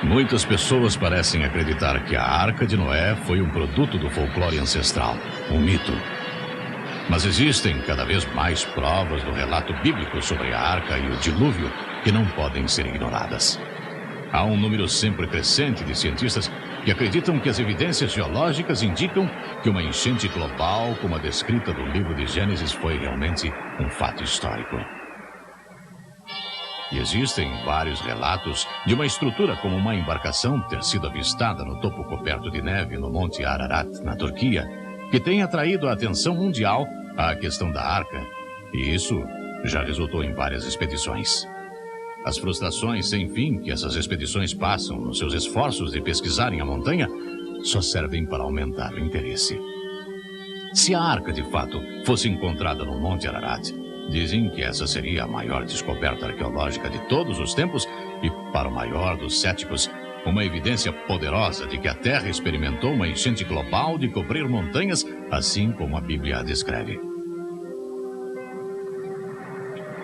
Muitas pessoas parecem acreditar que a Arca de Noé foi um produto do folclore ancestral, um mito. Mas existem cada vez mais provas do relato bíblico sobre a Arca e o dilúvio que não podem ser ignoradas. Há um número sempre crescente de cientistas que acreditam que as evidências geológicas indicam que uma enchente global, como a descrita no livro de Gênesis, foi realmente um fato histórico. E existem vários relatos de uma estrutura como uma embarcação ter sido avistada no topo coberto de neve no Monte Ararat, na Turquia, que tem atraído a atenção mundial à questão da Arca, e isso já resultou em várias expedições. As frustrações sem fim que essas expedições passam nos seus esforços de pesquisarem a montanha só servem para aumentar o interesse. Se a Arca de fato fosse encontrada no Monte Ararat, dizem que essa seria a maior descoberta arqueológica de todos os tempos e, para o maior dos céticos, uma evidência poderosa de que a Terra experimentou uma enchente global de cobrir montanhas, assim como a Bíblia a descreve.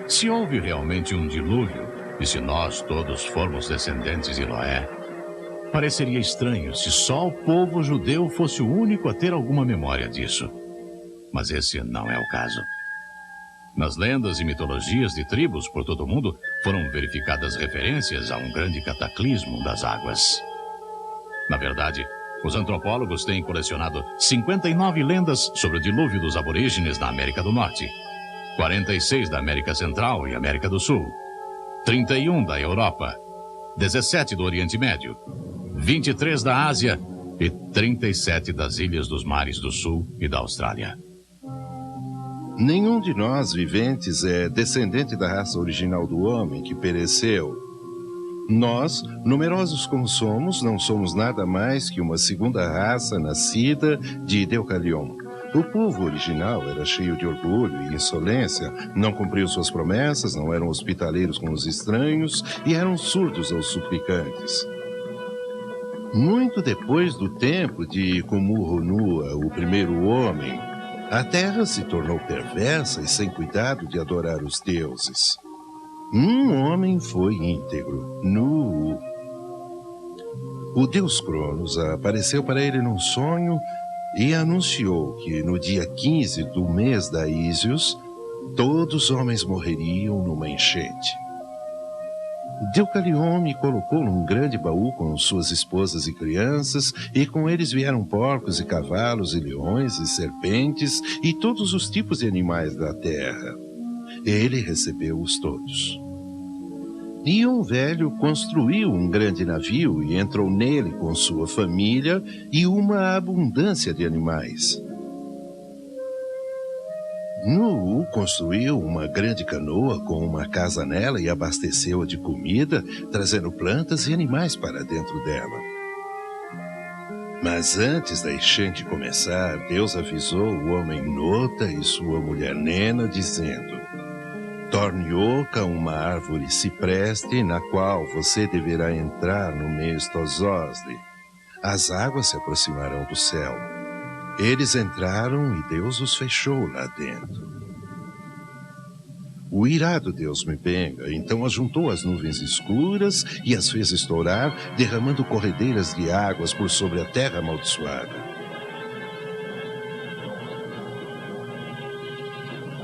Se houve realmente um dilúvio, e se nós todos formos descendentes de Noé, pareceria estranho se só o povo judeu fosse o único a ter alguma memória disso. Mas esse não é o caso. Nas lendas e mitologias de tribos por todo o mundo, foram verificadas referências a um grande cataclismo das águas. Na verdade, os antropólogos têm colecionado 59 lendas sobre o dilúvio dos aborígenes na América do Norte, 46 da América Central e América do Sul, 31 da Europa, 17 do Oriente Médio, 23 da Ásia e 37 das ilhas dos mares do Sul e da Austrália. Nenhum de nós viventes é descendente da raça original do homem que pereceu. Nós, numerosos como somos, não somos nada mais que uma segunda raça nascida de Deucalion. O povo original era cheio de orgulho e insolência, não cumpriu suas promessas, não eram hospitaleiros com os estranhos e eram surdos aos suplicantes. Muito depois do tempo de Kumurunua, o primeiro homem, a terra se tornou perversa e sem cuidado de adorar os deuses. Um homem foi íntegro, Nu. O deus Cronos apareceu para ele num sonho e anunciou que no dia 15 do mês da Ísios, todos os homens morreriam numa enchente. Deucalion me colocou num grande baú com suas esposas e crianças, e com eles vieram porcos e cavalos e leões e serpentes e todos os tipos de animais da terra. Ele recebeu-os todos. E um velho construiu um grande navio e entrou nele com sua família e uma abundância de animais. Nu construiu uma grande canoa com uma casa nela e abasteceu-a de comida, trazendo plantas e animais para dentro dela. Mas antes da enchente começar, Deus avisou o homem Nota e sua mulher Nena, dizendo: torne oca uma árvore cipreste na qual você deverá entrar no mês Tososde. As águas se aproximarão do céu. Eles entraram e Deus os fechou lá dentro. O irado Deus me benga, então ajuntou as nuvens escuras e as fez estourar, derramando corredeiras de águas por sobre a terra amaldiçoada.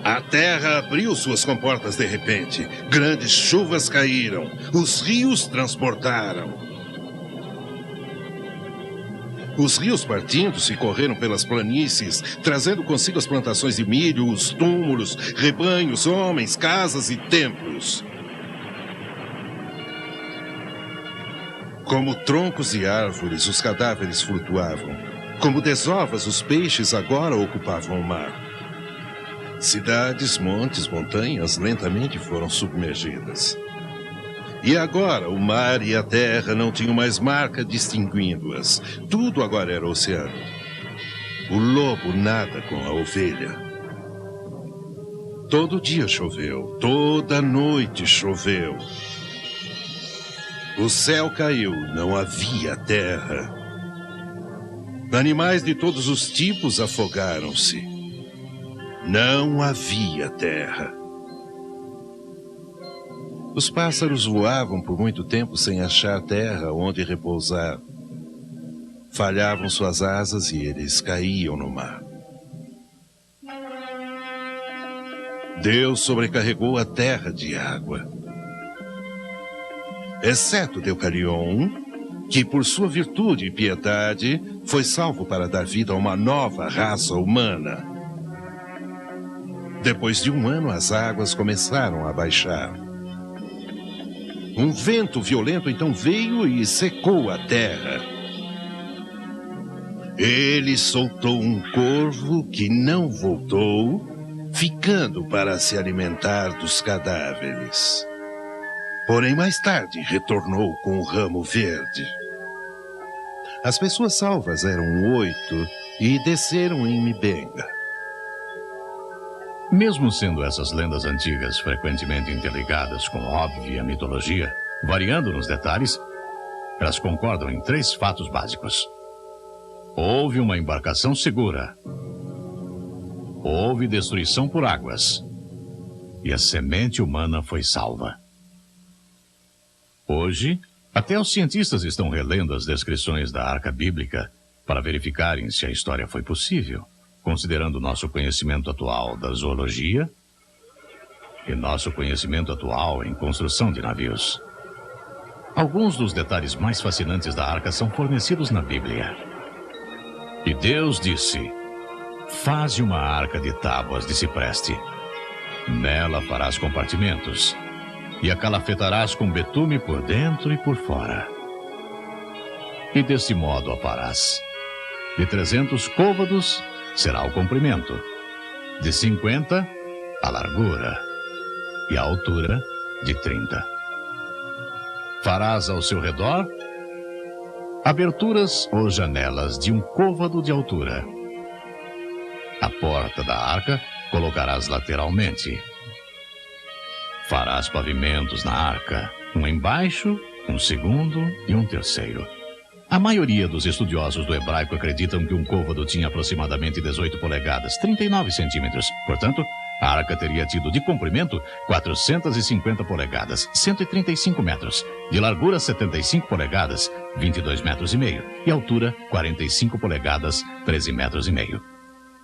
A terra abriu suas comportas de repente, grandes chuvas caíram, os rios transportaram. Os rios partindo-se correram pelas planícies, trazendo consigo as plantações de milho, os túmulos, rebanhos, homens, casas e templos. Como troncos e árvores, os cadáveres flutuavam. Como desovas, os peixes agora ocupavam o mar. Cidades, montes, montanhas lentamente foram submergidas. E agora o mar e a terra não tinham mais marca distinguindo-as. Tudo agora era oceano. O lobo nada com a ovelha. Todo dia choveu, toda noite choveu. O céu caiu, não havia terra. Animais de todos os tipos afogaram-se. Não havia terra. Os pássaros voavam por muito tempo sem achar terra onde repousar. Falhavam suas asas e eles caíam no mar. Deus sobrecarregou a terra de água, exceto Deucalion, que por sua virtude e piedade foi salvo para dar vida a uma nova raça humana. Depois de 1 ano, as águas começaram a baixar. Um vento violento então veio e secou a terra. Ele soltou um corvo que não voltou, ficando para se alimentar dos cadáveres. Porém, mais tarde, retornou com o ramo verde. As pessoas salvas eram 8 e desceram em Mibenga. Mesmo sendo essas lendas antigas frequentemente interligadas com óbvia mitologia, variando nos detalhes, elas concordam em 3 fatos básicos. Houve uma embarcação segura. Houve destruição por águas. E a semente humana foi salva. Hoje, até os cientistas estão relendo as descrições da Arca Bíblica para verificarem se a história foi possível, considerando nosso conhecimento atual da zoologia e nosso conhecimento atual em construção de navios. Alguns dos detalhes mais fascinantes da Arca são fornecidos na Bíblia. E Deus disse: faze uma arca de tábuas de cipreste. Nela farás compartimentos, e a calafetarás com betume por dentro e por fora. E deste modo a farás. De 300 côvados será o comprimento, de 50 a largura, e a altura de 30. Farás ao seu redor aberturas ou janelas de 1 côvado de altura. A porta da arca colocarás lateralmente. Farás pavimentos na arca, um embaixo, um segundo e um terceiro. A maioria dos estudiosos do hebraico acreditam que um côvado tinha aproximadamente 18 polegadas, 39 centímetros. Portanto, a arca teria tido de comprimento 450 polegadas, 135 metros, de largura 75 polegadas, 22 metros e meio, e altura 45 polegadas, 13 metros e meio.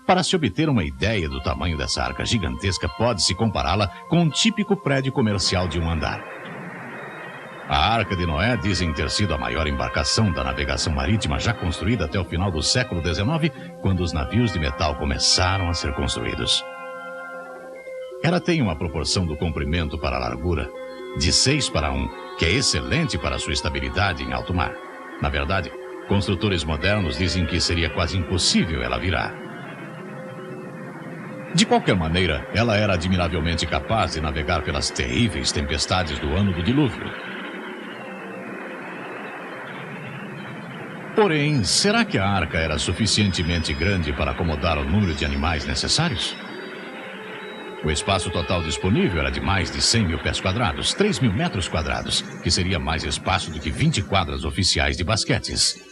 Para se obter uma ideia do tamanho dessa arca gigantesca, pode-se compará-la com um típico prédio comercial de 1 andar. A Arca de Noé dizem ter sido a maior embarcação da navegação marítima já construída até o final do século XIX, quando os navios de metal começaram a ser construídos. Ela tem uma proporção do comprimento para a largura de 6:1, que é excelente para sua estabilidade em alto mar. Na verdade, construtores modernos dizem que seria quase impossível ela virar. De qualquer maneira, ela era admiravelmente capaz de navegar pelas terríveis tempestades do ano do dilúvio. Porém, será que a arca era suficientemente grande para acomodar o número de animais necessários? O espaço total disponível era de mais de 100 mil pés quadrados, 3 mil metros quadrados, que seria mais espaço do que 20 quadras oficiais de basquetes.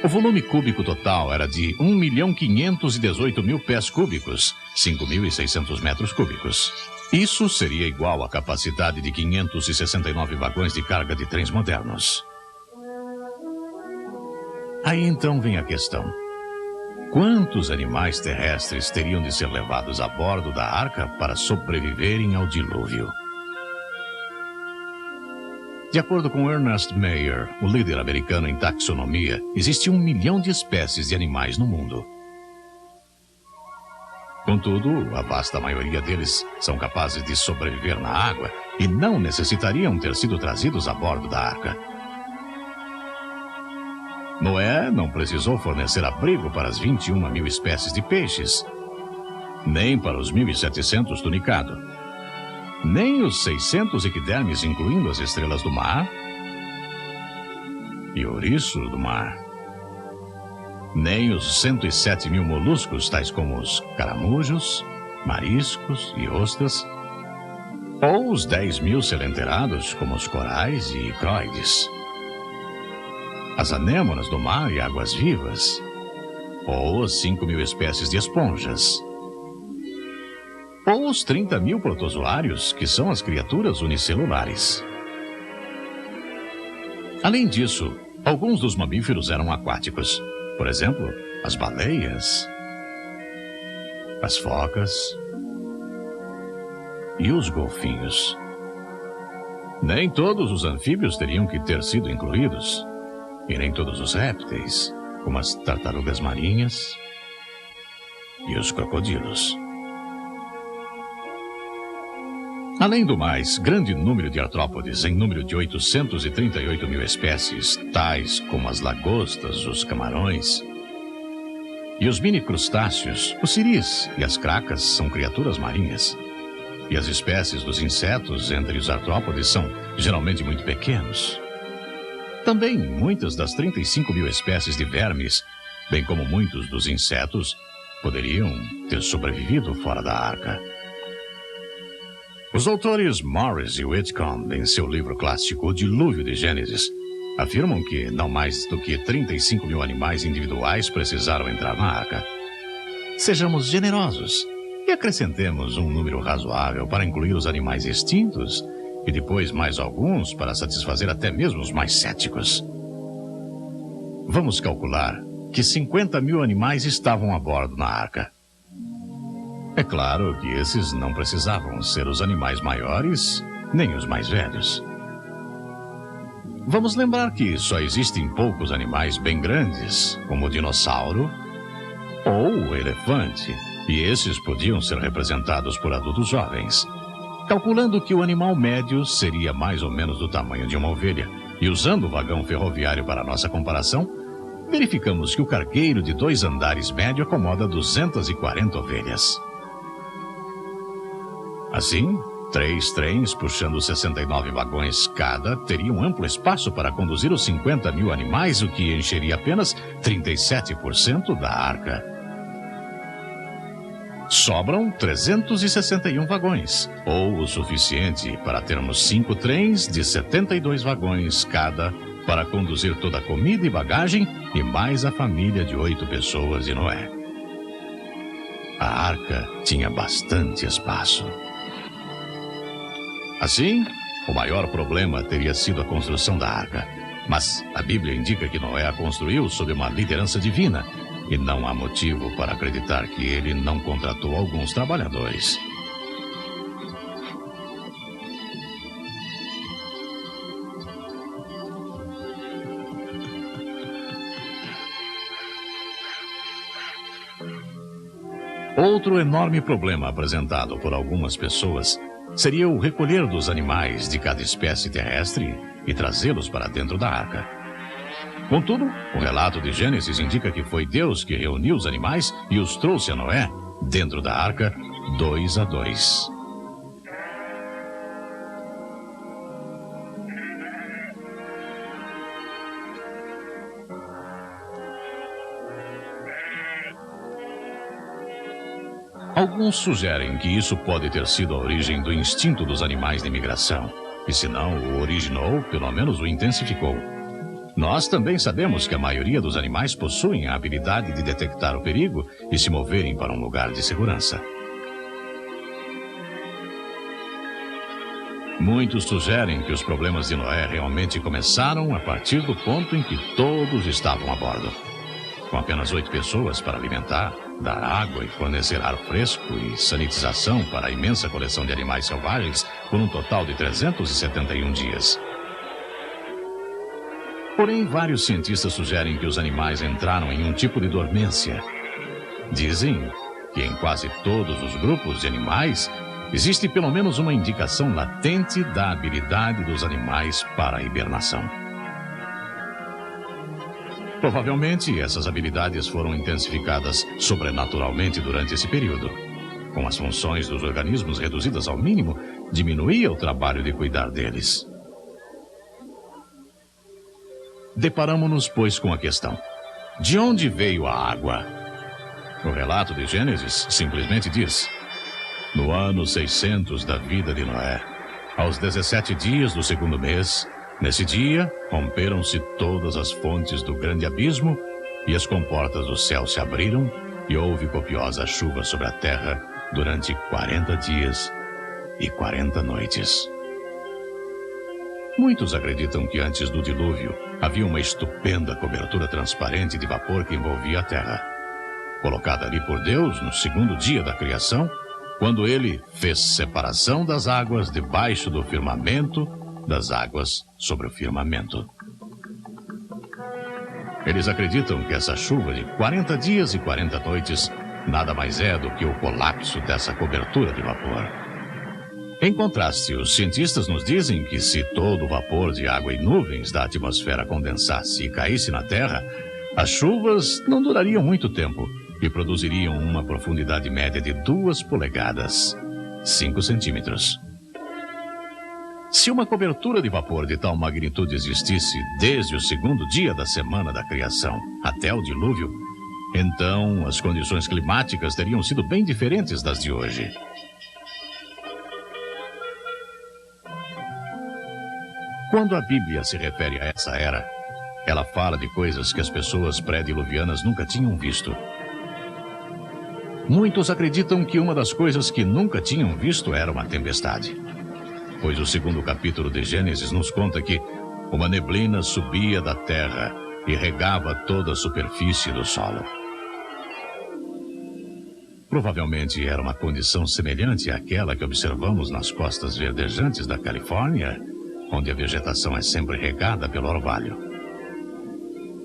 O volume cúbico total era de 1.518.000 pés cúbicos, 5.600 metros cúbicos. Isso seria igual à capacidade de 569 vagões de carga de trens modernos. Aí então vem a questão. Quantos animais terrestres teriam de ser levados a bordo da arca para sobreviverem ao dilúvio? De acordo com Ernest Mayr, o líder americano em taxonomia, existe 1 milhão de espécies de animais no mundo. Contudo, a vasta maioria deles são capazes de sobreviver na água e não necessitariam ter sido trazidos a bordo da arca. Noé não precisou fornecer abrigo para as 21 mil espécies de peixes, nem para os 1.700 tunicado, nem os 600 equidermes, incluindo as estrelas do mar e ouriço do mar, nem os 107 mil moluscos, tais como os caramujos, mariscos e ostras, ou os 10 mil selenterados, como os corais e croides, as anêmonas do mar e águas-vivas, ou as 5 mil espécies de esponjas, ou os 30 mil protozoários, que são as criaturas unicelulares. Além disso, alguns dos mamíferos eram aquáticos. Por exemplo, as baleias, as focas e os golfinhos. Nem todos os anfíbios teriam que ter sido incluídos, e nem todos os répteis, como as tartarugas marinhas e os crocodilos. Além do mais, grande número de artrópodes, em número de 838 mil espécies, tais como as lagostas, os camarões e os mini-crustáceos, os siris e as cracas são criaturas marinhas. E as espécies dos insetos entre os artrópodes são geralmente muito pequenos. Também muitas das 35 mil espécies de vermes, bem como muitos dos insetos, poderiam ter sobrevivido fora da arca. Os autores Morris e Whitcomb, em seu livro clássico O Dilúvio de Gênesis, afirmam que não mais do que 35 mil animais individuais precisaram entrar na arca. Sejamos generosos e acrescentemos um número razoável para incluir os animais extintos e depois mais alguns para satisfazer até mesmo os mais céticos. Vamos calcular que 50 mil animais estavam a bordo na arca. É claro que esses não precisavam ser os animais maiores, nem os mais velhos. Vamos lembrar que só existem poucos animais bem grandes, como o dinossauro ou o elefante, e esses podiam ser representados por adultos jovens. Calculando que o animal médio seria mais ou menos do tamanho de uma ovelha, e usando o vagão ferroviário para nossa comparação, verificamos que o cargueiro de 2 andares médio acomoda 240 ovelhas. Assim, 3 trens puxando 69 vagões cada teriam amplo espaço para conduzir os 50 mil animais, o que encheria apenas 37% da arca. Sobram 361 vagões, ou o suficiente para termos 5 trens de 72 vagões cada para conduzir toda a comida e bagagem e mais a família de 8 pessoas de Noé. A arca tinha bastante espaço. Assim, o maior problema teria sido a construção da arca. Mas a Bíblia indica que Noé a construiu sob uma liderança divina, e não há motivo para acreditar que ele não contratou alguns trabalhadores. Outro enorme problema apresentado por algumas pessoas seria o recolher dos animais de cada espécie terrestre e trazê-los para dentro da arca. Contudo, o relato de Gênesis indica que foi Deus que reuniu os animais e os trouxe a Noé dentro da arca 2 a 2. Alguns sugerem que isso pode ter sido a origem do instinto dos animais de migração, e se não o originou, pelo menos o intensificou. Nós também sabemos que a maioria dos animais possuem a habilidade de detectar o perigo e se moverem para um lugar de segurança. Muitos sugerem que os problemas de Noé realmente começaram a partir do ponto em que todos estavam a bordo. Com apenas 8 pessoas para alimentar, dar água e fornecer ar fresco e sanitização para a imensa coleção de animais selvagens por um total de 371 dias. Porém, vários cientistas sugerem que os animais entraram em um tipo de dormência. Dizem que em quase todos os grupos de animais existe pelo menos uma indicação latente da habilidade dos animais para a hibernação. Provavelmente, essas habilidades foram intensificadas sobrenaturalmente durante esse período. Com as funções dos organismos reduzidas ao mínimo, diminuía o trabalho de cuidar deles. Deparamo-nos, pois, com a questão: de onde veio a água? O relato de Gênesis simplesmente diz: no ano 600 da vida de Noé, aos 17 dias do 2º mês, nesse dia, romperam-se todas as fontes do grande abismo e as comportas do céu se abriram e houve copiosa chuva sobre a terra durante 40 dias e 40 noites. Muitos acreditam que antes do dilúvio havia uma estupenda cobertura transparente de vapor que envolvia a terra, colocada ali por Deus no segundo dia da criação, quando ele fez separação das águas debaixo do firmamento, das águas sobre o firmamento. Eles acreditam que essa chuva de 40 dias e 40 noites nada mais é do que o colapso dessa cobertura de vapor. Em contraste, os cientistas nos dizem que se todo o vapor de água e nuvens da atmosfera condensasse e caísse na Terra, as chuvas não durariam muito tempo e produziriam uma profundidade média de 2 polegadas, 5 centímetros. Se uma cobertura de vapor de tal magnitude existisse desde o segundo dia da semana da criação até o dilúvio, então as condições climáticas teriam sido bem diferentes das de hoje. Quando a Bíblia se refere a essa era, ela fala de coisas que as pessoas pré-diluvianas nunca tinham visto. Muitos acreditam que uma das coisas que nunca tinham visto era uma tempestade, pois o segundo capítulo de Gênesis nos conta que uma neblina subia da terra e regava toda a superfície do solo. Provavelmente era uma condição semelhante àquela que observamos nas costas verdejantes da Califórnia, onde a vegetação é sempre regada pelo orvalho.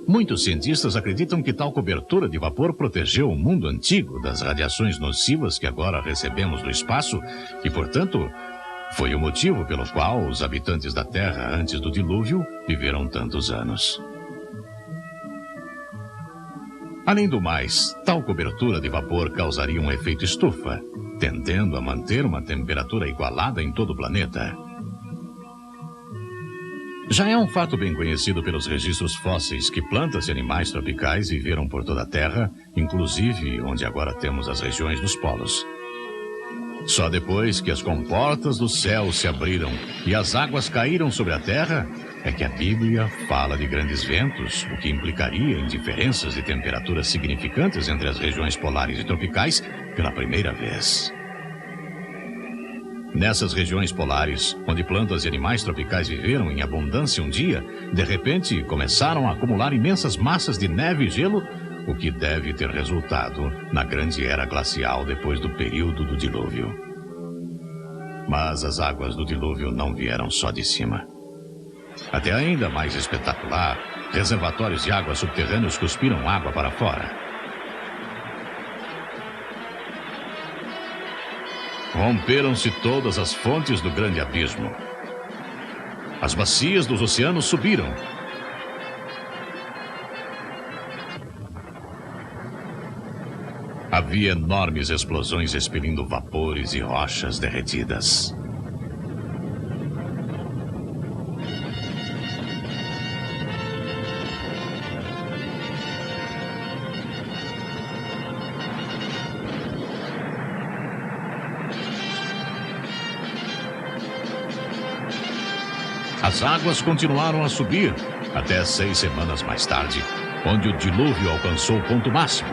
Muitos cientistas acreditam que tal cobertura de vapor protegeu o mundo antigo das radiações nocivas que agora recebemos do espaço e, portanto, foi o motivo pelo qual os habitantes da Terra antes do dilúvio viveram tantos anos. Além do mais, tal cobertura de vapor causaria um efeito estufa, tendendo a manter uma temperatura igualada em todo o planeta. Já é um fato bem conhecido pelos registros fósseis que plantas e animais tropicais viveram por toda a Terra, inclusive onde agora temos as regiões dos polos. Só depois que as comportas do céu se abriram e as águas caíram sobre a Terra, é que a Bíblia fala de grandes ventos, o que implicaria em diferenças de temperaturas significantes entre as regiões polares e tropicais pela primeira vez. Nessas regiões polares, onde plantas e animais tropicais viveram em abundância um dia, de repente começaram a acumular imensas massas de neve e gelo, o que deve ter resultado na grande era glacial depois do período do dilúvio. Mas as águas do dilúvio não vieram só de cima. Até ainda mais espetacular, reservatórios de água subterrâneos cuspiram água para fora. Romperam-se todas as fontes do grande abismo. As bacias dos oceanos subiram. Havia enormes explosões expelindo vapores e rochas derretidas. As águas continuaram a subir até 6 semanas mais tarde, onde o dilúvio alcançou o ponto máximo,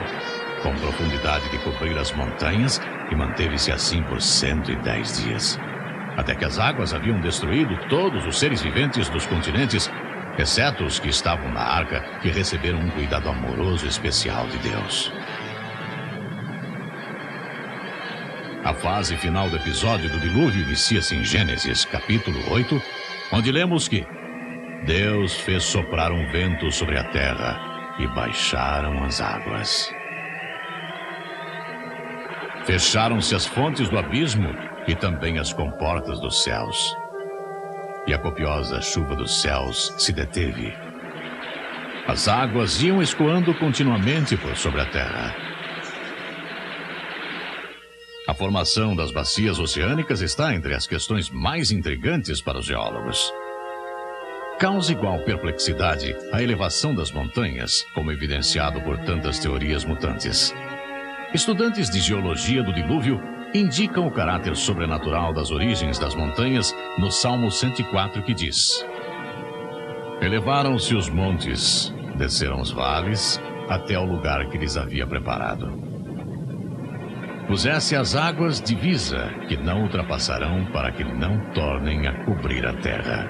com profundidade de cobrir as montanhas, e manteve-se assim por 110 dias. Até que as águas haviam destruído todos os seres viventes dos continentes, exceto os que estavam na arca, que receberam um cuidado amoroso especial de Deus. A fase final do episódio do dilúvio inicia-se em Gênesis, capítulo 8, onde lemos que Deus fez soprar um vento sobre a terra e baixaram as águas. Fecharam-se as fontes do abismo e também as comportas dos céus. E a copiosa chuva dos céus se deteve. As águas iam escoando continuamente por sobre a terra. A formação das bacias oceânicas está entre as questões mais intrigantes para os geólogos. Causa igual perplexidade a elevação das montanhas, como evidenciado por tantas teorias mutantes. Estudantes de geologia do dilúvio indicam o caráter sobrenatural das origens das montanhas no Salmo 104, que diz: Elevaram-se os montes, desceram os vales, até o lugar que lhes havia preparado. pusesse as águas divisa, que não ultrapassarão para que não tornem a cobrir a terra.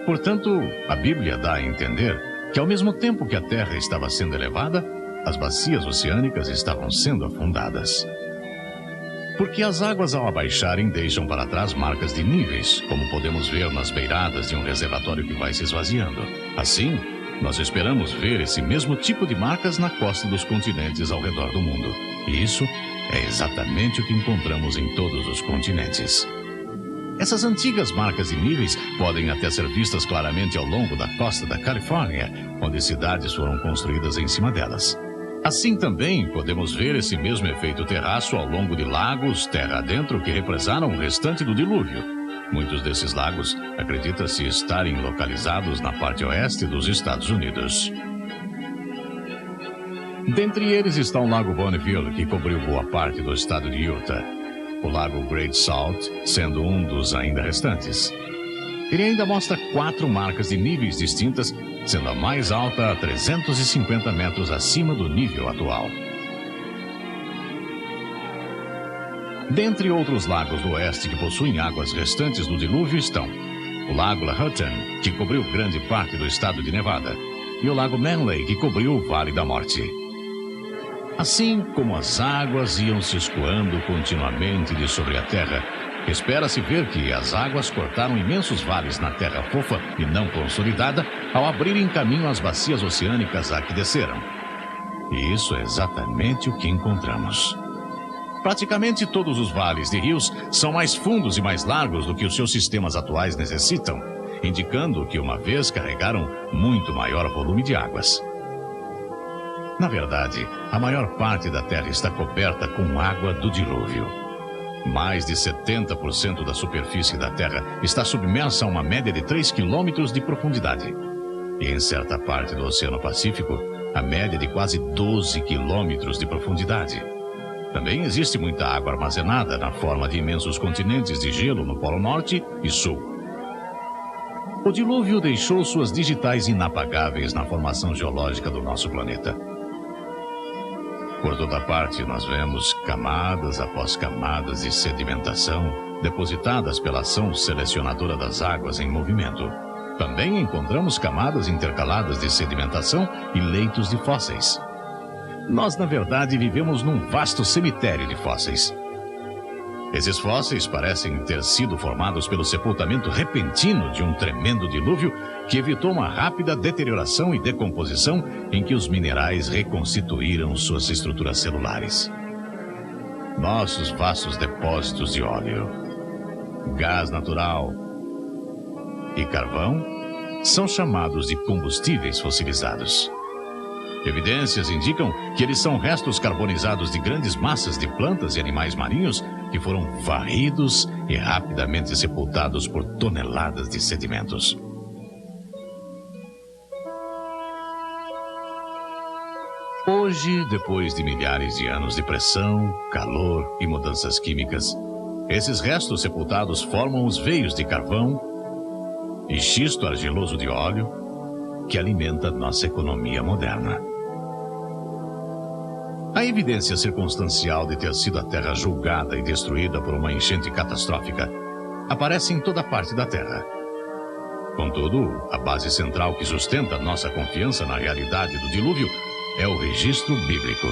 Portanto, a Bíblia dá a entender que ao mesmo tempo que a terra estava sendo elevada, as bacias oceânicas estavam sendo afundadas. Porque as águas, ao abaixarem, deixam para trás marcas de níveis, como podemos ver nas beiradas de um reservatório que vai se esvaziando. Assim, nós esperamos ver esse mesmo tipo de marcas na costa dos continentes ao redor do mundo. E isso é exatamente o que encontramos em todos os continentes. Essas antigas marcas de níveis podem até ser vistas claramente ao longo da costa da Califórnia, onde cidades foram construídas em cima delas. Assim também podemos ver esse mesmo efeito terraço ao longo de lagos terra adentro que represaram o restante do dilúvio. Muitos desses lagos acredita-se estarem localizados na parte oeste dos Estados Unidos. Dentre eles está o Lago Bonneville, que cobriu boa parte do estado de Utah. O Lago Great Salt, sendo um dos ainda restantes. Ele ainda mostra 4 marcas de níveis distintas, sendo a mais alta a 350 metros acima do nível atual. Dentre outros lagos do oeste que possuem águas restantes do dilúvio estão o Lago Lahontan, que cobriu grande parte do estado de Nevada, e o Lago Manley, que cobriu o Vale da Morte. Assim como as águas iam se escoando continuamente de sobre a terra, espera-se ver que as águas cortaram imensos vales na terra fofa e não consolidada ao abrirem caminho às bacias oceânicas a que desceram. E isso é exatamente o que encontramos. Praticamente todos os vales de rios são mais fundos e mais largos do que os seus sistemas atuais necessitam, indicando que uma vez carregaram muito maior volume de águas. Na verdade, a maior parte da terra está coberta com água do dilúvio. Mais de 70% da superfície da Terra está submersa a uma média de 3 quilômetros de profundidade. E em certa parte do Oceano Pacífico, a média de quase 12 quilômetros de profundidade. Também existe muita água armazenada na forma de imensos continentes de gelo no Polo Norte e Sul. O dilúvio deixou suas digitais inapagáveis na formação geológica do nosso planeta. Por toda parte, nós vemos camadas após camadas de sedimentação depositadas pela ação selecionadora das águas em movimento. Também encontramos camadas intercaladas de sedimentação e leitos de fósseis. Nós, na verdade, vivemos num vasto cemitério de fósseis. Esses fósseis parecem ter sido formados pelo sepultamento repentino de um tremendo dilúvio que evitou uma rápida deterioração e decomposição em que os minerais reconstituíram suas estruturas celulares. Nossos vastos depósitos de óleo, gás natural e carvão são chamados de combustíveis fossilizados. Evidências indicam que eles são restos carbonizados de grandes massas de plantas e animais marinhos que foram varridos e rapidamente sepultados por toneladas de sedimentos. Hoje, depois de milhares de anos de pressão, calor e mudanças químicas, esses restos sepultados formam os veios de carvão e xisto argiloso de óleo que alimenta nossa economia moderna. A evidência circunstancial de ter sido a Terra julgada e destruída por uma enchente catastrófica aparece em toda parte da Terra. Contudo, a base central que sustenta nossa confiança na realidade do dilúvio é o registro bíblico.